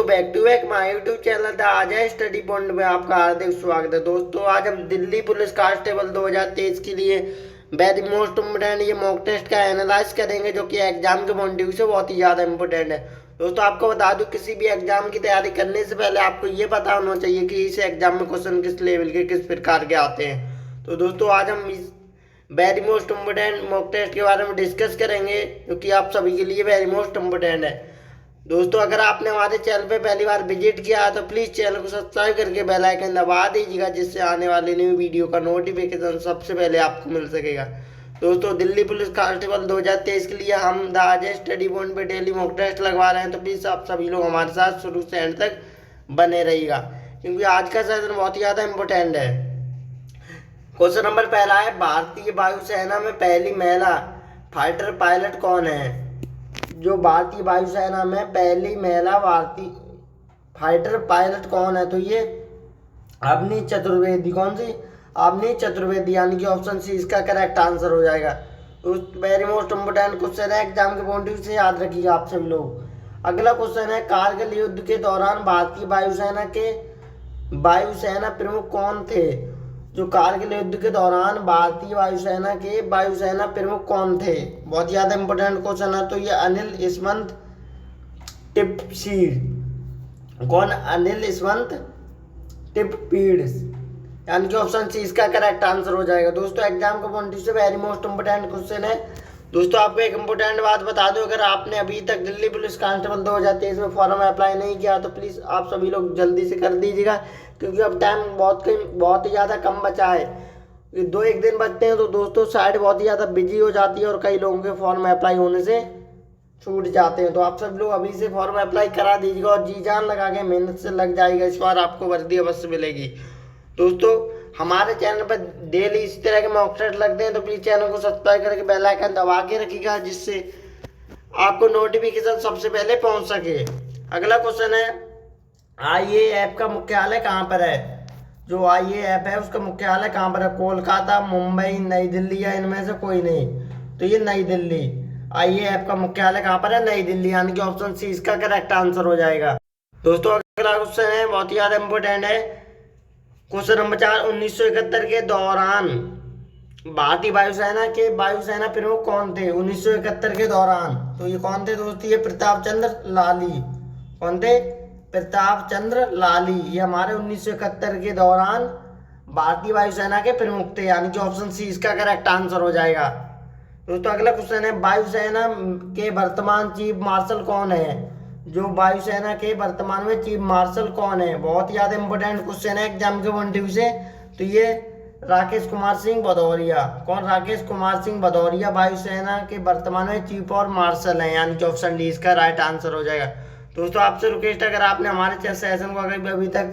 Back to back my YouTube channel था आज है स्टडी पॉइंट में आपका हार्दिक स्वागत है। दोस्तों आज हम दिल्ली पुलिस कांस्टेबल 2023 के लिए वेरी मोस्ट इम्पोर्टेंट ये मॉक टेस्ट का एनालाइज करेंगे, जो कि एग्जाम के पॉइंट ऑफ व्यू से बहुत ही ज़्यादा इंपॉर्टेंट है। दोस्तों आपको बता दूं, किसी भी एग्जाम की तैयारी करने से पहले आपको ये पता होना चाहिए कि इस एग्जाम में क्वेश्चन किस लेवल के किस प्रकार के आते हैं। तो दोस्तों आज हम इस very most important mock test के बारे में डिस्कस करेंगे, जो कि आप सभी के लिए वेरी मोस्ट इम्पोर्टेंट है। दोस्तों अगर आपने हमारे चैनल पे पहली बार विजिट किया है तो प्लीज़ चैनल को सब्सक्राइब करके बेल आइकन दबा दीजिएगा, जिससे आने वाली न्यू वीडियो का नोटिफिकेशन सबसे पहले आपको मिल सकेगा। दोस्तों दिल्ली पुलिस कांस्टेबल 2023 के लिए हम द आज स्टडी पॉइंट पे डेली मॉक टेस्ट लगवा रहे हैं, तो प्लीज़ आप सभी लोग हमारे साथ शुरू से एंड तक बने रहिएगा, क्योंकि आज का सेशन बहुत ही ज़्यादा इंपॉर्टेंट है। क्वेश्चन नंबर पहला है, भारतीय वायुसेना में पहली महिला फाइटर पायलट कौन है? जो भारतीय वायुसेना में पहली महिला भारतीय फाइटर पायलट कौन है? तो ये अवनी चतुर्वेदी। कौन सी? अवनी चतुर्वेदी, यानी कि ऑप्शन सी इसका करेक्ट आंसर हो जाएगा। तो वेरी मोस्ट इम्पोर्टेंट क्वेश्चन है, एग्जाम के पॉइंट ऑफ व्यू से याद रखिएगा आप सभी लोग। अगला क्वेश्चन है, कारगिल युद्ध के दौरान भारतीय वायुसेना प्रमुख कौन थे? जो कारगिल युद्ध के दौरान भारतीय वायुसेना प्रमुख कौन थे? बहुत ज़्यादा इंपॉर्टेंट क्वेश्चन है। तो ये अनिल इस्मत टिपसीड। कौन? अनिल इस्मत टिपसीड, यानी कि ऑप्शन सी इसका करेक्ट आंसर हो जाएगा। दोस्तों एग्जाम का पॉइंट से वेरी मोस्ट इंपॉर्टेंट क्वेश्चन है। दोस्तों आपको एक इंपॉर्टेंट बात बता दूं, अगर आपने अभी तक दिल्ली पुलिस कांस्टेबल 2023 में फॉर्म अप्लाई नहीं किया तो प्लीज़ आप सभी लोग जल्दी से कर दीजिएगा, क्योंकि अब टाइम बहुत ही ज़्यादा कम बचा है। 2-1 दिन बचते हैं, तो दोस्तों साइड बहुत ही ज़्यादा बिजी हो जाती है और कई लोगों के फॉर्म अप्लाई होने से छूट जाते हैं। तो आप सब लोग अभी से फॉर्म अप्लाई करा दीजिएगा और जी जान लगा के मेहनत से लग जाएगा, इस बार आपको वर्दी अवश्य मिलेगी। दोस्तों हमारे चैनल पर डेली इसी तरह के मॉक टेस्ट लगते हैं, तो प्लीज़ चैनल को सब्सक्राइब करके बेल आइकन दबा के रखिएगा, जिससे आपको नोटिफिकेशन सबसे पहले पहुंच सके। अगला क्वेश्चन है, आईएएफ का मुख्यालय कहाँ पर है? जो आईएएफ है उसका मुख्यालय कहाँ पर है? कोलकाता, मुंबई, नई दिल्ली या इनमें से कोई नहीं? तो ये नई दिल्ली। आईएएफ का मुख्यालय कहाँ पर है? नई दिल्ली, यानी कि ऑप्शन सी इसका करेक्ट आंसर हो जाएगा। दोस्तों अगला क्वेश्चन है, बहुत ही ज़्यादा इंपॉर्टेंट है। क्वेश्चन नंबर 4, 1971 के दौरान भारतीय वायुसेना प्रमुख कौन थे? 1971 के दौरान तो ये कौन थे दोस्तों? ये प्रताप चंद्र लाली। कौन थे? प्रताप चंद्र लाली। ये हमारे 1971 के दौरान भारतीय वायुसेना के प्रमुख थे, यानी कि ऑप्शन सी इसका करेक्ट आंसर हो जाएगा। दोस्तों अगला क्वेश्चन है, वायुसेना के वर्तमान चीफ मार्शल कौन है? जो वायुसेना के वर्तमान में चीफ मार्शल कौन है? बहुत ही ज़्यादा इंपॉर्टेंट क्वेश्चन है एग्जाम के पॉइंट ऑफ व्यू से। तो ये राकेश कुमार सिंह भदौरिया। कौन? राकेश कुमार सिंह भदौरिया वायुसेना के वर्तमान में चीफ और मार्शल हैं, यानी कि ऑप्शन डी इसका राइट आंसर हो जाएगा। दोस्तों आपसे रिक्वेस्ट, अगर आपने हमारे सेशन को अभी तक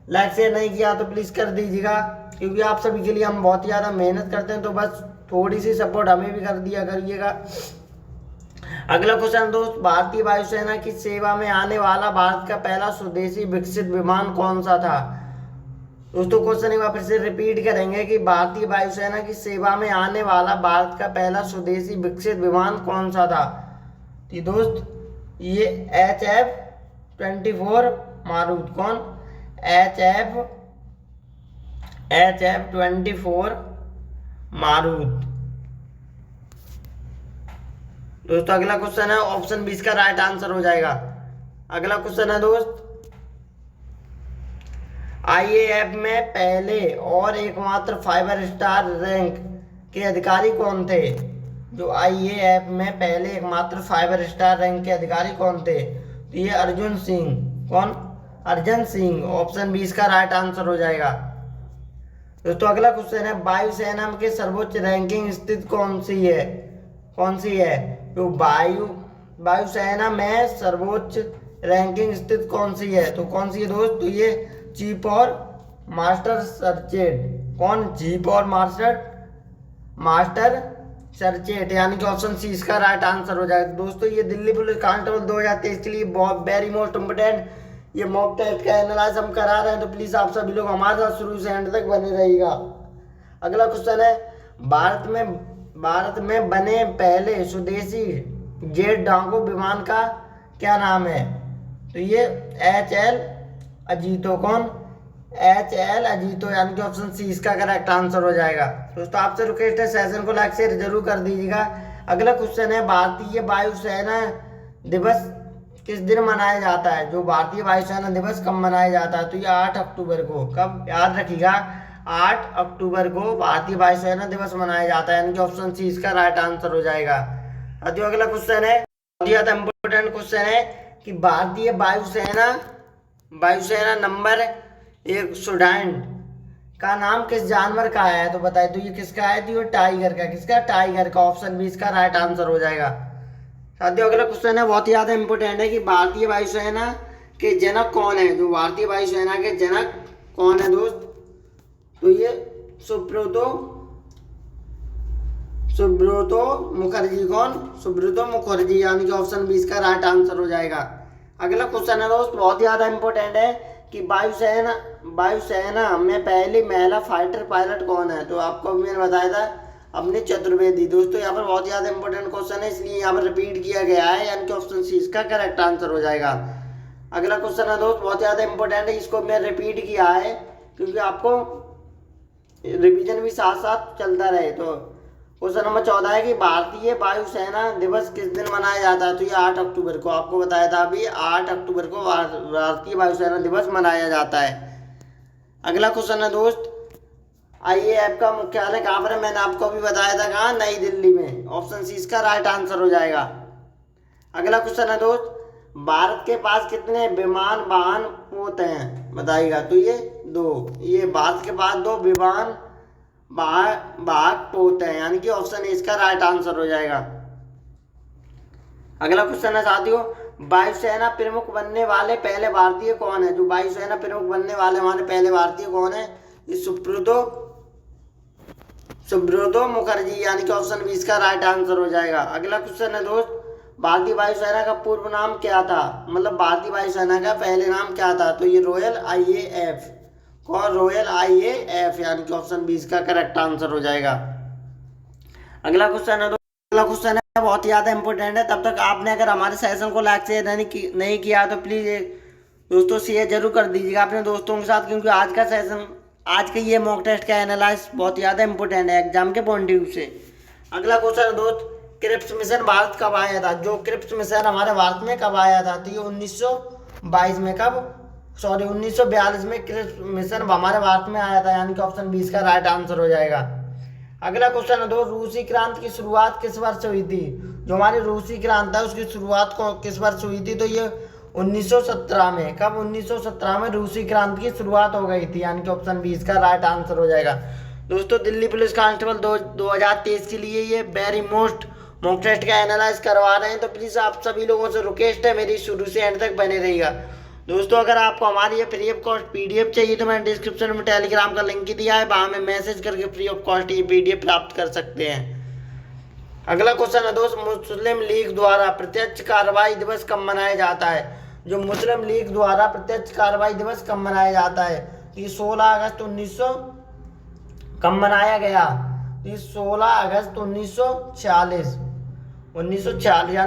लाइक शेयर नहीं किया तो प्लीज़ कर दीजिएगा, क्योंकि आप सभी के लिए हम बहुत ही ज़्यादा मेहनत करते हैं, तो बस थोड़ी सी सपोर्ट हमें भी कर दिया करिएगा। अगला क्वेश्चन दोस्त, भारतीय वायुसेना की सेवा में आने वाला भारत का पहला स्वदेशी विकसित विमान कौन सा था? दोस्तों क्वेश्चन एक बार फिर से रिपीट करेंगे कि भारतीय वायुसेना की सेवा में आने वाला भारत का पहला स्वदेशी विकसित विमान कौन सा था? तो दोस्त ये HF-24 मारूद। कौन? HF-24 मारूद। दोस्तों अगला क्वेश्चन है, ऑप्शन बी इसका राइट आंसर हो जाएगा। अगला क्वेश्चन है दोस्त, आईएएफ में पहले और एकमात्र 5 स्टार रैंक के अधिकारी कौन थे? जो आईएएफ में पहले एकमात्र 5 स्टार रैंक के अधिकारी कौन थे? तो ये अर्जुन सिंह। कौन? अर्जुन सिंह। ऑप्शन बी इसका राइट आंसर हो जाएगा। दोस्तों अगला क्वेश्चन है, वायुसेना के सर्वोच्च रैंकिंग स्थित कौन सी है? कौन सी है? तो वायुसेना में सर्वोच्च रैंकिंग स्थित कौन सी है? तो कौन सी है दोस्त? तो ये चीफ और मास्टर सर्जेंट। कौन? चीफ और मास्टर सर्जेंट, यानी कि ऑप्शन सी इसका राइट आंसर हो जाएगा। दोस्तों ये दिल्ली पुलिस कांस्टेबल 2023 के लिए बहुत वेरी मोस्ट इम्पोर्टेंट ये मॉक टेस्ट का एनालाइज हम करा रहे हैं, तो प्लीज़ आप सभी लोग हमारे साथ शुरू से एंड तक बने रहिएगा। अगला क्वेश्चन है, भारत में बने पहले स्वदेशी जेट डागो विमान का क्या नाम है? तो ये HL अजीतो, कौन? HL अजीतो, यानी कि ऑप्शन सी इसका करेक्ट आंसर हो जाएगा। दोस्तों आपसे रिक्वेस्ट है सेशन को लाइक शेयर जरूर कर दीजिएगा। अगला क्वेश्चन है भारतीय वायुसेना दिवस किस दिन मनाया जाता है? जो भारतीय वायुसेना दिवस कब मनाया जाता है? तो ये 8 अक्टूबर को। कब? याद रखिएगा, 8 अक्टूबर को भारतीय वायुसेना दिवस मनाया जाता है, यानी कि ऑप्शन सी इसका राइट आंसर हो जाएगा। अगला क्वेश्चन है, बहुत ज्यादा इंपॉर्टेंट क्वेश्चन है कि भारतीय वायुसेना नंबर 1 स्टूडेंट का नाम किस जानवर का है? तो बताइए, तो ये किसका है? तो ये टाइगर का। किसका? टाइगर का। ऑप्शन बी इसका राइट आंसर हो जाएगा। साथियों अगला क्वेश्चन है, बहुत ही ज्यादा इंपॉर्टेंट है कि भारतीय वायुसेना के जनक कौन है? जो भारतीय वायुसेना के जनक कौन है दोस्त? तो ये सुब्रतो मुखर्जी। कौन? सुब्रतो मुखर्जी, यानी कि ऑप्शन बी इसका राइट आंसर हो जाएगा। अगला क्वेश्चन है दोस्त, बहुत ज्यादा इंपॉर्टेंट है कि वायुसेना में पहली महिला फाइटर पायलट कौन है? तो आपको मैंने बताया था अपनी चतुर्वेदी। दोस्तों यहाँ पर बहुत ज्यादा इंपॉर्टेंट क्वेश्चन है, इसलिए यहाँ पर रिपीट किया गया है, यानी कि ऑप्शन सी इसका करेक्ट आंसर हो जाएगा। अगला क्वेश्चन है दोस्त, बहुत ज्यादा इंपॉर्टेंट है, इसको मैं रिपीट किया है क्योंकि आपको रिवीजन भी साथ साथ चलता रहे। तो क्वेश्चन नंबर 14 है कि भारतीय वायुसेना दिवस किस दिन मनाया जाता है? तो ये 8 अक्टूबर को। आपको बताया था अभी 8 अक्टूबर को भारतीय वायुसेना दिवस मनाया जाता है। अगला क्वेश्चन है दोस्त, IAF का मुख्यालय कहाँ पर है? मैंने आपको अभी बताया था, कहाँ? नई दिल्ली में। ऑप्शन सी इसका राइट आंसर हो जाएगा। अगला क्वेश्चन है दोस्त, भारत के पास कितने विमान वाहन पोत हैं? बताइएगा। तो ये 2। ये भारत के पास 2 विमान वाहक पोत हैं, यानी कि ऑप्शन ए इसका राइट आंसर हो जाएगा। अगला क्वेश्चन है साथियों, वायुसेना प्रमुख बनने वाले पहले भारतीय कौन है? जो वायुसेना प्रमुख बनने वाले हमारे पहले भारतीय कौन है? ये सुब्रतो मुखर्जी, यानी कि ऑप्शन बी इसका राइट आंसर हो जाएगा। अगला क्वेश्चन है दोस्त, भारतीय वायुसेना का पूर्व नाम क्या था? मतलब भारतीय वायुसेना का पहले नाम क्या था? तो ये रॉयल IAF। कौन? रॉयल IAF, यानी कि ऑप्शन बी इसका करेक्ट आंसर हो जाएगा। अगला क्वेश्चन है, अगला क्वेश्चन है बहुत ही ज्यादा इंपॉर्टेंट है। तब तक आपने अगर हमारे सेशन को लाइक शेयर नहीं किया तो प्लीज दोस्तों शेयर जरूर कर दीजिएगा अपने दोस्तों के साथ, क्योंकि आज का सेशन, आज के ये मॉक टेस्ट का एनालाइज बहुत ज़्यादा इंपॉर्टेंट है एग्जाम के पॉइंट ऑफ व्यू से। अगला क्वेश्चन है दोस्त, क्रिप्स मिशन भारत कब आया था? जो क्रिप्स मिशन हमारे भारत में कब आया था? तो ये 1922 में। कब? सॉरी 1942 में क्रिप्स मिशन हमारे भारत में आया था, यानी कि ऑप्शन बी इसका राइट आंसर हो जाएगा। अगला क्वेश्चन है दोस्त, रूसी क्रांति की शुरुआत किस वर्ष हुई थी? जो हमारी रूसी क्रांति है उसकी शुरुआत को किस वर्ष हुई थी? तो ये 1917 में। कब? 1917 में रूसी क्रांति की शुरुआत हो गई थी, यानी कि ऑप्शन बी इसका राइट आंसर हो जाएगा। दोस्तों दिल्ली पुलिस कांस्टेबल 2023 के लिए ये वेरी मोस्ट मॉक टेस्ट का एनालाइज करवा रहे हैं, तो प्लीज आप सभी लोगों से रिक्वेस्ट है मेरी शुरू से एंड तक बने रहिएगा। दोस्तों अगर आपको हमारी ये फ्री ऑफ कॉस्ट PDF चाहिए तो मैंने डिस्क्रिप्शन में टेलीग्राम का लिंक दिया है, वहां में मैसेज करके फ्री ऑफ कॉस्ट ये PDF प्राप्त कर सकते हैं। अगला क्वेश्चन है दोस्त, मुस्लिम लीग द्वारा प्रत्यक्ष कार्रवाई दिवस कब मनाया जाता है? जो मुस्लिम लीग द्वारा प्रत्यक्ष कार्रवाई दिवस कब मनाया जाता है? तो ये 16 अगस्त 1900 कब मनाया गया? तो ये 16 अगस्त 1946 यानी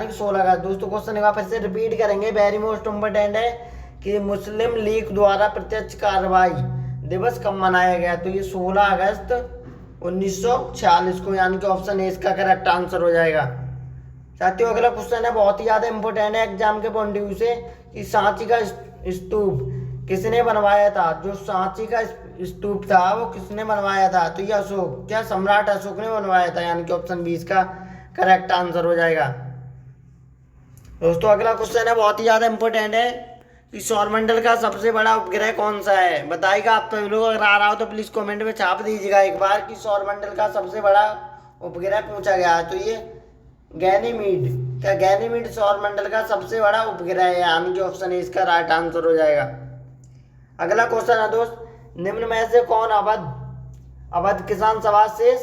कि 16 अगस्त। दोस्तों क्वेश्चन एक बार फिर से रिपीट करेंगे, वेरी मोस्ट इम्पोर्टेंट है कि मुस्लिम लीग द्वारा प्रत्यक्ष कार्रवाई दिवस कब मनाया गया? तो ये 16 अगस्त 1946 को, यानी कि ऑप्शन ए इसका करेक्ट आंसर हो जाएगा। साथियों अगला क्वेश्चन है बहुत ही ज्यादा इंपॉर्टेंट है एग्जाम के पॉइंट ऑफ व्यू से कि सांची का स्तूप किसने बनवाया था? जो सांची का स्तूप था वो किसने बनवाया था? तो ये अशोक, क्या सम्राट अशोक ने बनवाया था, यानी कि ऑप्शन बी इसका करेक्ट आंसर हो जाएगा। दोस्तों अगला क्वेश्चन है बहुत ही ज्यादा इंपॉर्टेंट है कि सौरमंडल का सबसे बड़ा उपग्रह कौन सा है? बताइएगा। आप सभी लोग अगर आ रहा हो तो प्लीज कमेंट में छाप दीजिएगा एक बार कि सौरमंडल का सबसे बड़ा उपग्रह पूछा गया है। तो ये गैनीमीड, क्या गैनीमीड सौरमंडल का सबसे बड़ा उपग्रह है, यानी कि ऑप्शन ए इसका राइट आंसर हो जाएगा। अगला क्वेश्चन है दोस्त, निम्न में से कौन अवध किसान सभा से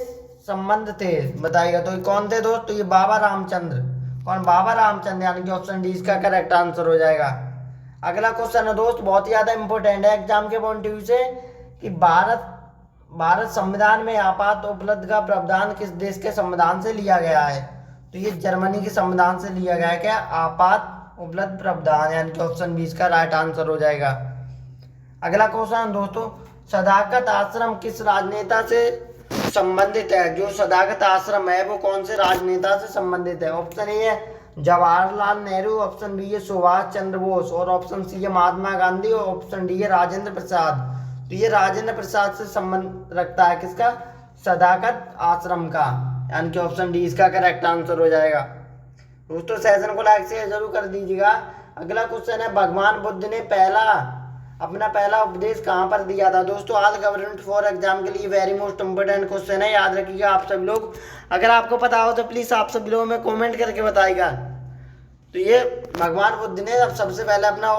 संबंध थे? बताइएगा। तो ये कौन थे दोस्त? तो ये बाबा रामचंद्र। कौन? बाबा रामचंद्र, यानी कि ऑप्शन डी इसका करेक्ट आंसर हो जाएगा। अगला क्वेश्चन है दोस्त बहुत ही ज्यादा इंपॉर्टेंट है एग्जाम के पॉइंट ऑफ व्यू से कि भारत संविधान में आपात उपलब्ध का प्रावधान किस देश के संविधान से लिया गया है? तो ये जर्मनी के संविधान से लिया गया है। क्या? आपात उपलब्ध प्रावधान, यानी कि ऑप्शन 20 का राइट आंसर हो जाएगा। अगला क्वेश्चन दोस्तों, सदाकत आश्रम किस राजनेता से संबंधित है? जो सदाकत आश्रम है वो कौन से राजनेता से संबंधित है? ऑप्शन ए है जवाहरलाल नेहरू, ऑप्शन बी है सुभाष चंद्र बोस, और ऑप्शन सी है महात्मा गांधी, और ऑप्शन डी है राजेंद्र प्रसाद। तो ये राजेंद्र प्रसाद से संबंध रखता है, किसका? सदाकत आश्रम का, यानी कि ऑप्शन डी इसका करेक्ट आंसर हो जाएगा। दोस्तों सेशन को लाइक शेयर जरूर कर दीजिएगा। अगला क्वेश्चन है, भगवान बुद्ध ने अपना पहला उपदेश कहाँ पर दिया था? दोस्तों ऑल गवर्नमेंट फॉर एग्जाम के लिए वेरी मोस्ट इंपोर्टेंट क्वेश्चन है, याद रखिएगा आप सभी लोग। अगर आपको पता हो तो प्लीज आप सभी लोगों में कमेंट करके बताइएगा। तो ये भगवान बुद्ध ने सबसे पहले अपना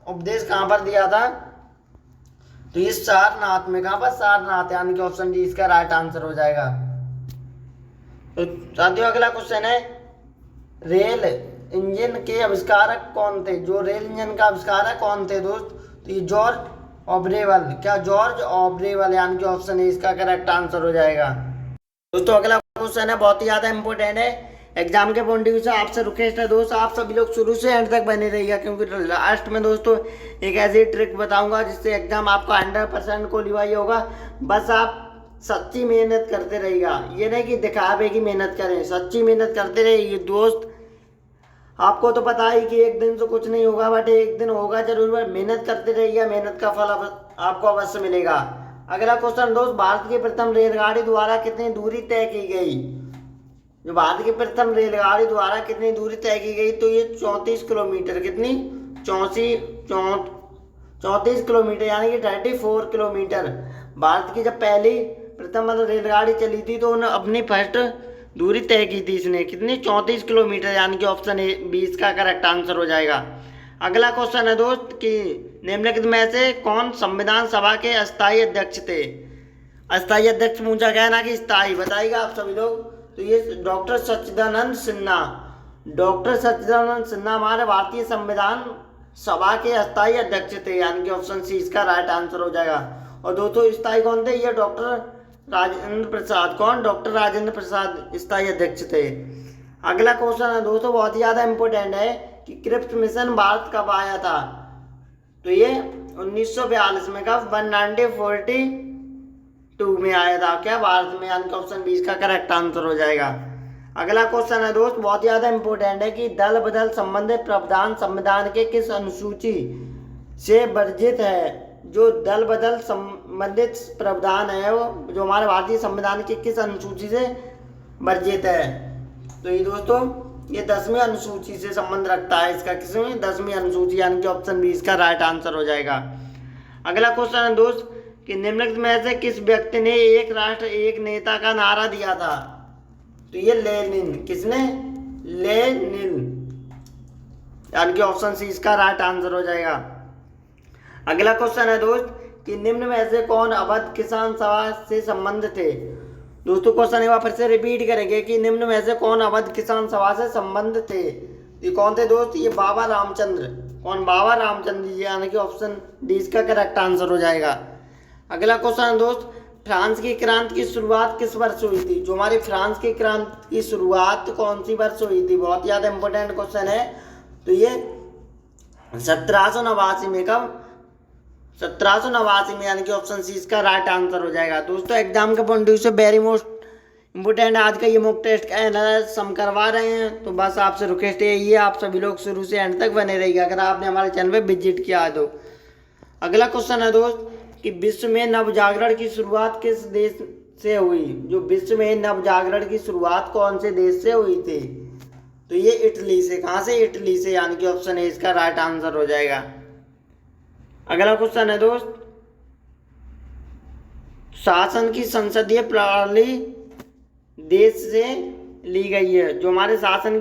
उपदेश कहाँ पर दिया था? तो ये सारनाथ में। कहाँ पर? सारनाथ, यानी कि ऑप्शन डी इसका राइट आंसर हो जाएगा। तो साथियों अगला क्वेश्चन है, रेल इंजन के आविष्कारक कौन थे? जो रेल इंजन का आविष्कारक कौन थे दोस्त? तो ये जॉर्ज ऑब्रेवल। क्या? जॉर्ज ऑब्रेवल, यानी कि ऑप्शन ए इसका करेक्ट आंसर हो जाएगा। दोस्तों अगला क्वेश्चन है, बहुत ही ज्यादा इंपॉर्टेंट है, एग्जाम के पॉइंट ऑफ व्यू से आपसे रिक्वेस्ट है दोस्त आप सभी लोग शुरू से एंड तक बने रहिएगा, क्योंकि लास्ट में दोस्तों एक ऐसी ट्रिक बताऊंगा जिससे एग्जाम आपका 100% क्वालिफाई होगा। बस आप सच्ची मेहनत करते रहिएगा, ये नहीं कि दिखावे की मेहनत करें, सच्ची मेहनत करते रहिए दोस्त। आपको तो पता ही कि एक दिन से कुछ नहीं होगा, बट एक दिन होगा जरूर। मेहनत करते रहिए, मेहनत का फल आपको अवश्य मिलेगा। अगला क्वेश्चन दोस्त, भारत की प्रथम रेलगाड़ी द्वारा कितनी दूरी तय की गई? जो भारत की प्रथम रेलगाड़ी द्वारा कितनी दूरी तय की गई? तो ये 34 किलोमीटर। कितनी? 34 किलोमीटर, यानी कि 34 किलोमीटर। भारत की जब पहली प्रथम रेलगाड़ी चली थी तो उन्होंने अपनी फर्स्ट दूरी तय की थी इसने। कितनी? 34 किलोमीटर, यानी कि ऑप्शन ए 20 का करेक्ट आंसर हो जाएगा। अगला क्वेश्चन है दोस्त कि निम्नलिखित में से कौन संविधान सभा के अस्थायी अध्यक्ष थे? अस्थायी अध्यक्ष पूछा गया ना कि स्थायी, बताइएगा आप सभी लोग। तो ये डॉक्टर सच्चिदानंद सिन्हा। डॉक्टर सच्चिदानंद सिन्हा हमारे भारतीय संविधान सभा के अस्थायी अध्यक्ष थे, यानी कि ऑप्शन सी इसका राइट आंसर हो जाएगा। और दोस्तों स्थायी कौन थे? ये डॉक्टर राजेंद्र प्रसाद। कौन? डॉक्टर राजेंद्र प्रसाद स्थायी अध्यक्ष थे। अगला क्वेश्चन है दोस्तों, बहुत ही ज्यादा इंपॉर्टेंट है कि क्रिप्स मिशन भारत कब आया था? तो ये 1942 में। कब? 1942 में आया था। क्या? भारत में, यानी कि ऑप्शन 20 का करेक्ट आंसर हो जाएगा। अगला क्वेश्चन है दोस्त, बहुत ही ज्यादा इंपॉर्टेंट है कि दल बदल संबंधित प्रावधान संविधान के किस अनुसूची से वर्जित है? जो दल बदल संबंधित प्रावधान है वो जो हमारे भारतीय संविधान के किस अनुसूची से वर्जित है? तो ये दोस्तों ये 10वीं अनुसूची से संबंध रखता है। इसका किसमें? 10वीं अनुसूची, यानी कि ऑप्शन 20 का राइट आंसर हो जाएगा। अगला क्वेश्चन है दोस्त कि निम्नलिखित में से किस व्यक्ति ने एक राष्ट्र एक नेता का नारा दिया था? तो ये लेनिन। किसने? लेनिन, यानी कि ऑप्शन सी इसका राइट आंसर हो जाएगा। अगला क्वेश्चन है दोस्त कि निम्न में से कौन अवध किसान सभा से संबंध थे? दोस्तों क्वेश्चन एक बार फिर से रिपीट करेंगे कि निम्न में से कौन अवध किसान सभा से संबंध थे? ये कौन थे दोस्त? ये बाबा रामचंद्र। कौन? बाबा रामचंद्र जी, यानी कि ऑप्शन डी इसका करेक्ट आंसर हो जाएगा। अगला क्वेश्चन है दोस्त, फ्रांस की क्रांति की शुरुआत किस वर्ष हुई थी? जो हमारी फ्रांस की क्रांति की शुरुआत कौन सी वर्ष हुई थी? बहुत ज्यादा इंपॉर्टेंट क्वेश्चन है। तो ये 1789 में। कब? 1789 में, यानी कि ऑप्शन सी इसका राइट आंसर हो जाएगा। दोस्तों एग्जाम के पॉइंट ऑफ व्यू से वेरी मोस्ट इंपोर्टेंट आज का ये मॉक टेस्ट का एनालिसिस हम करवा रहे हैं। तो बस आपसे रिक्वेस्ट यही है, आप सभी लोग शुरू से एंड तक बने रहिएगा अगर आपने हमारे चैनल पे विजिट किया है तो। अगला क्वेश्चन है दोस्त कि विश्व में नवजागरण की शुरुआत किस देश से हुई? जो विश्व में नवजागरण की शुरुआत कौन से देश से हुई थी? तो ये इटली से। कहाँ से? इटली से, यानी कि ऑप्शन ए इसका राइट आंसर हो जाएगा। अगला क्वेश्चन है दोस्त, शासन की संसदीय प्रणाली देश से ली गई है? जो हमारे शासन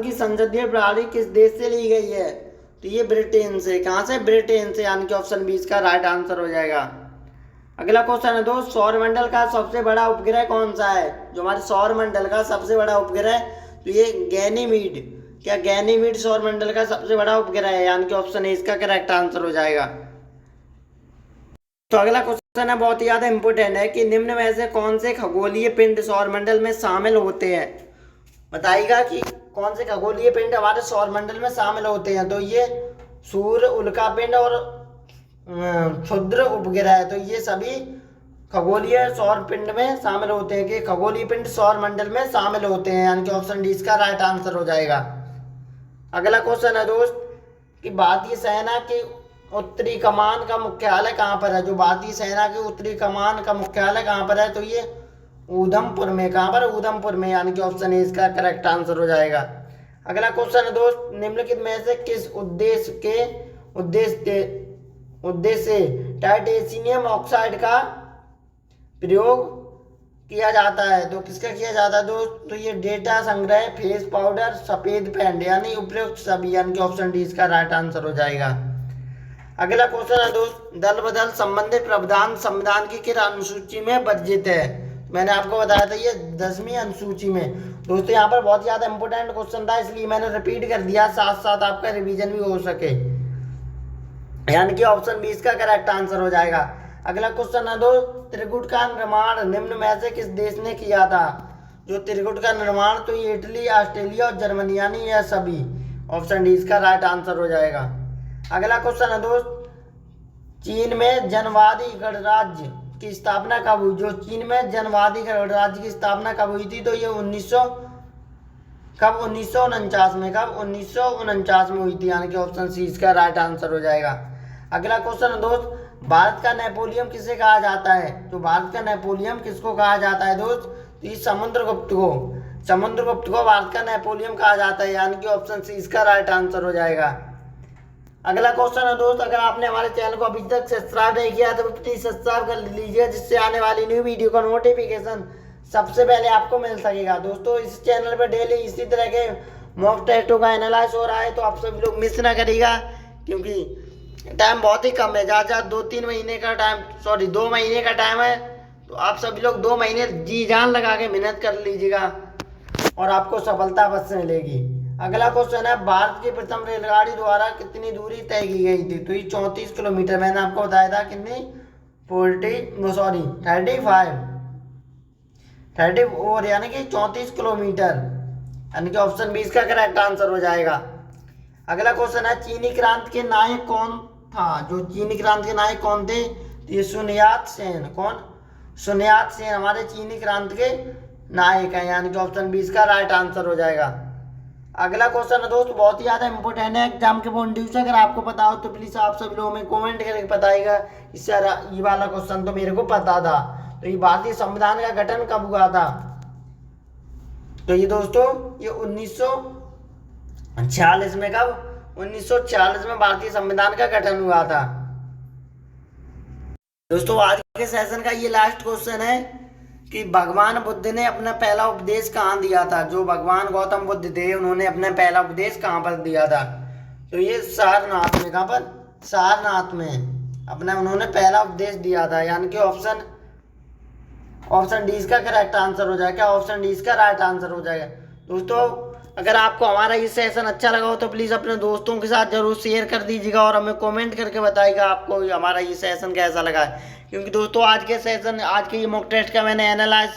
की संसदीय प्रणाली किस देश से ली गई है? तो ये ब्रिटेन से। कहाँ से? ब्रिटेन से, यानी कि ऑप्शन 20 का राइट आंसर हो जाएगा। अगला क्वेश्चन है दोस्त, सौरमंडल का सबसे बड़ा उपग्रह कौन सा है? जो हमारे सौरमंडल का सबसे बड़ा उपग्रह, तो ये गैनीमीड। क्या? गैनीमीड सौरमंडल का सबसे बड़ा उपग्रह है, यानी कि ऑप्शन ए इसका करेक्ट आंसर हो जाएगा। तो अगला क्वेश्चन है बहुत ही ज्यादा इंपॉर्टेंट है कि निम्न में से कौन से खगोलीय पिंड सौरमंडल में शामिल होते हैं? बताइएगा कि कौन से खगोलीय पिंड हमारे सौरमंडल में शामिल होते हैं? तो ये सूर्य, उल्का पिंड और क्षुद्र उपग्रह, तो ये सभी खगोलीय सौर पिंड में शामिल होते हैं कि खगोलीय पिंड सौर मंडल में शामिल होते हैं, यानी कि ऑप्शन डी इसका राइट आंसर हो जाएगा। अगला क्वेश्चन है दोस्त कि भारतीय सेना के उत्तरी कमान का मुख्यालय कहाँ पर है? जो भारतीय सेना की उत्तरी कमान का मुख्यालय कहाँ पर है? तो ये उधमपुर में। कहाँ पर? उधमपुर में, यानी कि ऑप्शन ए इसका करेक्ट आंसर हो जाएगा। अगला क्वेश्चन है दोस्त, निम्नलिखित में से किस उद्देश्य से टाइटेनियम ऑक्साइड का प्रयोग किया जाता है? तो किसका किया जाता है दोस्त? तो ये डेटा संग्रह, फेस पाउडर, सफेद पेंट, यानी उपयुक्त सभी, यानी कि ऑप्शन डी इसका राइट आंसर हो जाएगा। अगला क्वेश्चन है दोस्त, दल बदल संबंधित प्रावधान संविधान की किस अनुसूची में वर्जित है? मैंने आपको बताया था ये 10वीं अनुसूची में। दोस्तों यहाँ पर बहुत ज्यादा इंपोर्टेंट क्वेश्चन था, इसलिए मैंने रिपीट कर दिया, साथ साथ आपका रिवीजन भी हो सके, यानी कि ऑप्शन बी इसका करेक्ट आंसर हो जाएगा। अगला क्वेश्चन है दोस्त, त्रिकुट का निर्माण निम्न में से किस देश ने किया था? जो त्रिकुट का निर्माण, तो ये इटली, ऑस्ट्रेलिया और जर्मनी, यानी यह सभी, ऑप्शन डी इसका राइट आंसर हो जाएगा। अगला क्वेश्चन है दोस्त, चीन में जनवादी गणराज्य की स्थापना कब हुई? जो चीन में जनवादी गणराज्य की स्थापना कब हुई थी? तो ये 1949 में। कब? 1949 में हुई थी, यानी कि ऑप्शन सी इसका राइट आंसर हो जाएगा। अगला क्वेश्चन है दोस्त, भारत का नेपोलियन किसे कहा जाता है? तो भारत का नेपोलियन किसको कहा जाता है दोस्त? तो ये समुद्रगुप्त को भारत का नेपोलियन कहा जाता है, यानी कि ऑप्शन सी इसका राइट आंसर हो जाएगा। अगला क्वेश्चन है दोस्त, अगर आपने हमारे चैनल को अभी तक सब्सक्राइब नहीं किया तो प्लीज सब्सक्राइब कर लीजिए, जिससे आने वाली न्यू वीडियो का नोटिफिकेशन सबसे पहले आपको मिल सकेगा। दोस्तों इस चैनल पर डेली इसी तरह के मॉक टेस्टों का एनालाइज हो रहा है, तो आप सभी लोग मिस ना करिएगा, क्योंकि टाइम बहुत ही कम है, ज़्यादा 2 महीने का टाइम है, तो आप सभी लोग 2 महीने जी जान लगा के मेहनत कर लीजिएगा और आपको सफलता अवश्य मिलेगी। अगला क्वेश्चन है, भारत की प्रथम रेलगाड़ी द्वारा कितनी दूरी तय की गई थी? तो ये 34 किलोमीटर, मैंने आपको बताया था कितनी, 35 और यानी कि 34 किलोमीटर, यानी कि ऑप्शन बी इसका करेक्ट आंसर हो जाएगा। अगला क्वेश्चन है, चीनी क्रांति के नायक कौन था? जो चीनी क्रांति के नायक कौन थे? तो ये सुन यात सेन। कौन? सुन यात सेन हमारे चीनी क्रांति के नायक हैं, यानी कि ऑप्शन बी इसका राइट आंसर हो जाएगा। अगला क्वेश्चन है दोस्त, बहुत ही ज्यादा इंपॉर्टेंट है एग्जाम के पॉइंट ऑफ व्यू से, अगर आपको पता हो तो प्लीज आप सभी लोगों में कमेंट करके बताइएगा। इससे ये वाला क्वेश्चन तो मेरे को पता था। तो ये भारतीय संविधान का गठन कब हुआ था? तो ये दोस्तों ये 1946 में। कब? 1946 में भारतीय संविधान का गठन हुआ था। दोस्तों आज के सेशन का ये लास्ट क्वेश्चन है कि भगवान बुद्ध ने अपना पहला उपदेश कहाँ दिया था? जो भगवान गौतम बुद्ध थे उन्होंने अपना पहला उपदेश कहाँ पर दिया था? तो ये सारनाथ में। कहाँ पर? सारनाथ में अपना उन्होंने पहला उपदेश दिया था, यानी कि ऑप्शन डी इसका करेक्ट आंसर हो जाएगा। ऑप्शन डी इसका राइट आंसर हो जाएगा। दोस्तों अगर आपको हमारा ये सेशन अच्छा लगा हो तो प्लीज़ अपने दोस्तों के साथ जरूर शेयर कर दीजिएगा और हमें कमेंट करके बताइएगा आपको हमारा ये सेशन कैसा लगा है। क्योंकि दोस्तों आज के ये मॉक टेस्ट का मैंने एनालाइज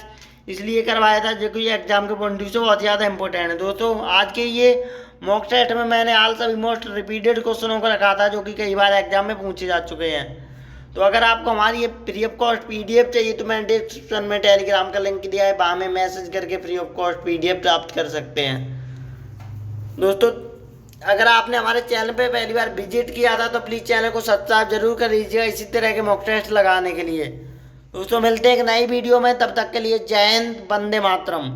इसलिए करवाया था जो कि एग्जाम के पॉइंट ऑफ व्यू से बहुत ज़्यादा इंपॉर्टेंट है। दोस्तों आज के ये मॉक टेस्ट में मैंने ऑल सभी मोस्ट रिपीटेड क्वेश्चनों को रखा था जो कि कई बार एग्जाम में पूछे जा चुके हैं। तो अगर आपको हमारी ये फ्री ऑफ कॉस्ट PDF चाहिए तो मैंने डिस्क्रिप्शन में टेलीग्राम का लिंक दिया है, वहाँ में मैसेज करके फ्री ऑफ कॉस्ट PDF प्राप्त कर सकते हैं। दोस्तों अगर आपने हमारे चैनल पे पहली बार विजिट किया था तो प्लीज़ चैनल को सब्सक्राइब जरूर कर लीजिएगा इसी तरह के मॉक टेस्ट लगाने के लिए। दोस्तों मिलते हैं एक नई वीडियो में, तब तक के लिए जय हिंद, वंदे मातरम।